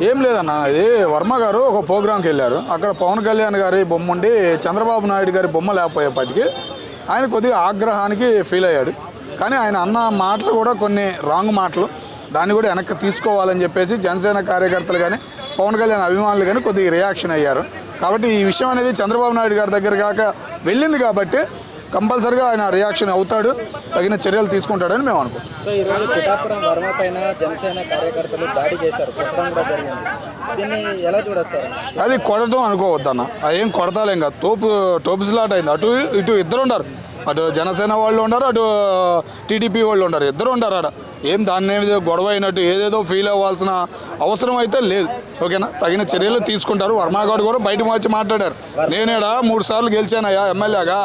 ఏం లేదన్న, ఇది వర్మ గారు ఒక ప్రోగ్రాంకి వెళ్ళారు. అక్కడ పవన్ కళ్యాణ్ గారి బొమ్మ ఉండి చంద్రబాబు నాయుడు గారి బొమ్మ లేకపోయేపటికి ఆయన కొద్దిగా ఆగ్రహానికి ఫీల్ అయ్యాడు. కానీ ఆయన అన్న మాటలు కూడా కొన్ని రాంగ్ మాటలు, దాన్ని కూడా వెనక్కి తీసుకోవాలని చెప్పేసి జనసేన కార్యకర్తలు కానీ పవన్ కళ్యాణ్ అభిమానులు కానీ కొద్దిగా రియాక్షన్ అయ్యారు. కాబట్టి ఈ విషయం అనేది చంద్రబాబు నాయుడు గారి దగ్గర కాక వెళ్ళింది కాబట్టి కంపల్సరిగా ఆయన రియాక్షన్ అవుతాడు, తగిన చర్యలు తీసుకుంటాడని మేము అనుకుంటాం. సో ఈరోజు పిఠాపురం వర్మ పైన జనసేన కార్యకర్తలు దాడి చేశారు, కొట్టడం కూడా జరిగింది. దీన్ని ఎలా చూడొస్తారు? అది కొడతాం అనుకోవద్దన్న, అదేం కొడతాలేం కాదు. తోపులాట అయింది. అటు ఇటు ఇద్దరు ఉన్నారు, అటు జనసేన వాళ్ళు ఉన్నారు, అటు టీడీపీ వాళ్ళు ఉన్నారు, ఇద్దరు ఉన్నారు. ఆడ ఏం దాన్ని ఏదో గొడవ అయినట్టు ఏదేదో ఫీల్ అవ్వాల్సిన అవసరం అయితే లేదు. ఓకేనా, తగిన చర్యలు తీసుకుంటారు. వర్మగాడు కూడా బయట వచ్చి మాట్లాడారు, నేనేడా 3 సార్లు గెలిచానయ్యా ఎమ్మెల్యేగా,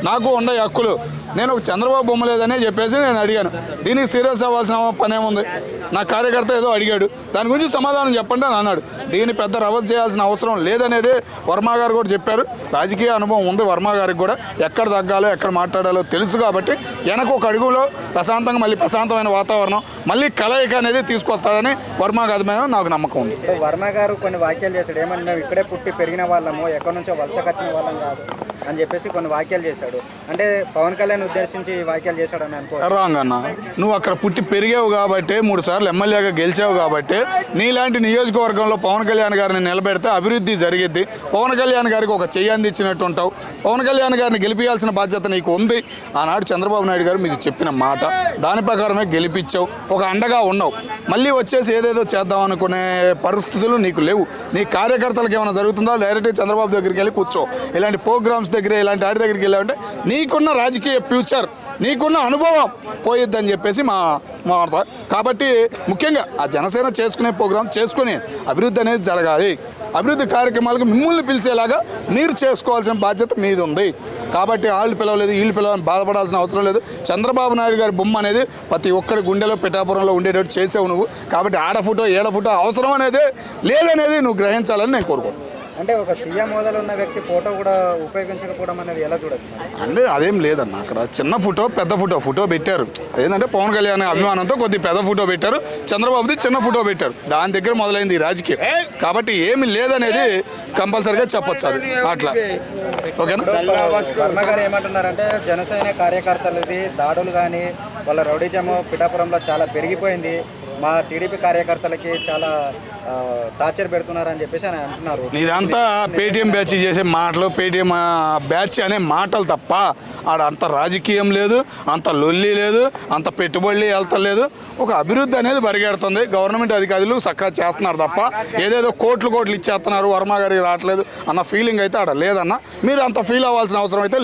నాకు ఉండే హక్కులు, నేను ఒక చంద్రబాబు బొమ్మ లేదనే చెప్పేసి నేను అడిగాను. దీనికి సీరియస్ అవ్వాల్సిన పని ఏముంది? నా కార్యకర్త ఏదో అడిగాడు, దాని గురించి సమాధానం చెప్పండి అని అన్నాడు. దీన్ని పెద్ద రవజ్ చేయాల్సిన అవసరం లేదనేది వర్మ గారు కూడా చెప్పారు. రాజకీయ అనుభవం ఉంది వర్మ గారికి కూడా, ఎక్కడ తగ్గాలో ఎక్కడ మాట్లాడాలో తెలుసు. కాబట్టి వెనక ఒక అడుగులో ప్రశాంతంగా మళ్ళీ ప్రశాంతమైన వాతావరణం, మళ్ళీ కలయిక అనేది తీసుకొస్తాడని వర్మ గారి మీద నాకు నమ్మకం ఉంది. వర్మ గారు కొన్ని వ్యాఖ్యలు చేశాడు, ఏమన్నా మేము ఇక్కడే పుట్టి పెరిగిన వాళ్ళము, ఎక్కడి నుంచో వలసకొచ్చిన వాళ్ళం కాదు అని చెప్పేసి కొన్ని వ్యాఖ్యలు చేశాడు. అంటే పవన్ కళ్యాణ్ ఉద్దేశించి వ్యాఖ్యలు చేశాడని అనుకో. రాంగ్ అన్న, నువ్వు అక్కడ పుట్టి పెరిగావు కాబట్టి, 3 సార్లు ఎమ్మెల్యేగా గెలిచావు కాబట్టి, నీలాంటి నియోజకవర్గంలో పవన్ కళ్యాణ్ గారిని నిలబెడితే అభివృద్ధి జరిగిద్ది. పవన్ కళ్యాణ్ గారికి ఒక చెయ్యి అందించినట్టు ఉంటావు. పవన్ కళ్యాణ్ గారిని గెలిపించాల్సిన బాధ్యత నీకు ఉంది. ఆనాడు చంద్రబాబు నాయుడు గారు మీకు చెప్పిన మాట, దాని ప్రకారమే గెలిపించావు, ఒక అండగా ఉన్నావు. మళ్ళీ వచ్చేసి ఏదేదో చేద్దాం అనుకునే పరిస్థితులు నీకు లేవు. నీ కార్యకర్తలకు ఏమైనా జరుగుతుందో డైరెక్ట్గా చంద్రబాబు దగ్గరికి వెళ్ళి కూర్చో. ఇలాంటి ప్రోగ్రామ్స్ దగ్గర ఇలాంటి ఆడి దగ్గరికి వెళ్ళామంటే నీకున్న రాజకీయ ఫ్యూచర్, నీకున్న అనుభవం పోయిద్దని చెప్పేసి మా కాబట్టి ముఖ్యంగా ఆ జనసేన చేసుకునే ప్రోగ్రాం చేసుకుని అభివృద్ధి అనేది జరగాలి. అభివృద్ధి కార్యక్రమాలకు మిమ్మల్ని పిలిచేలాగా మీరు చేసుకోవాల్సిన బాధ్యత మీది ఉంది. కాబట్టి వాళ్ళు పిలవలేదు వీళ్ళు పిలవాలని బాధపడాల్సిన అవసరం లేదు. చంద్రబాబు నాయుడు గారి బొమ్మ అనేది ప్రతి ఒక్కరి గుండెలో పిఠాపురంలో ఉండేటట్టు చేసావు నువ్వు. కాబట్టి ఆడ ఫోటో ఏడ ఫోటో అవసరం అనేది లేదనేది నువ్వు గ్రహించాలని నేను కోరుకుంటున్నాను. అంటే ఒక సీఎం హోదాలో ఉన్న వ్యక్తి ఫోటో కూడా ఉపయోగించకపోవడం అనేది ఎలా చూడొచ్చు? అంటే అదేం లేదన్న, అక్కడ చిన్న ఫోటో పెద్ద ఫోటో పెట్టారు. ఏంటంటే పవన్ కళ్యాణ్ అభిమానంతో కొద్ది పెద్ద ఫోటో పెట్టారు, చంద్రబాబుది చిన్న ఫోటో పెట్టారు. దాని దగ్గర మొదలైంది ఈ రాజకీయం. కాబట్టి ఏమి లేదనేది కంపల్సరిగా చెప్పొచ్చు. అది అట్లా ఓకేనా. వర్మ గారు ఏమంటున్నారంటే జనసేన కార్యకర్తలది దాడులు కానీ వాళ్ళ రౌడీజము పిఠాపురంలో చాలా పెరిగిపోయింది, మా టీడీపీ కార్యకర్తలకి చాలా టార్చర్ పెడుతున్నారని చెప్పేసి అని అంటున్నారు. ఇదంతా పేటీఎం బ్యాచ్ చేసే మాటలు, పేటీఎం బ్యాచ్ అనే మాటలు తప్ప ఆడ అంత రాజకీయం లేదు, అంత లొల్లి లేదు, అంత పెట్టుబడులు వెళ్తలేదు. ఒక అభివృద్ధి అనేది పరిగెడుతుంది. గవర్నమెంట్ అధికారులు చక్కగా చేస్తున్నారు తప్ప ఏదేదో కోట్లు ఇచ్చేస్తున్నారు, వర్మ గారికి రావట్లేదు అన్న ఫీలింగ్ అయితే ఆడ లేదన్న. మీరు అంత ఫీల్ అవ్వాల్సిన అవసరం అయితే లేదు.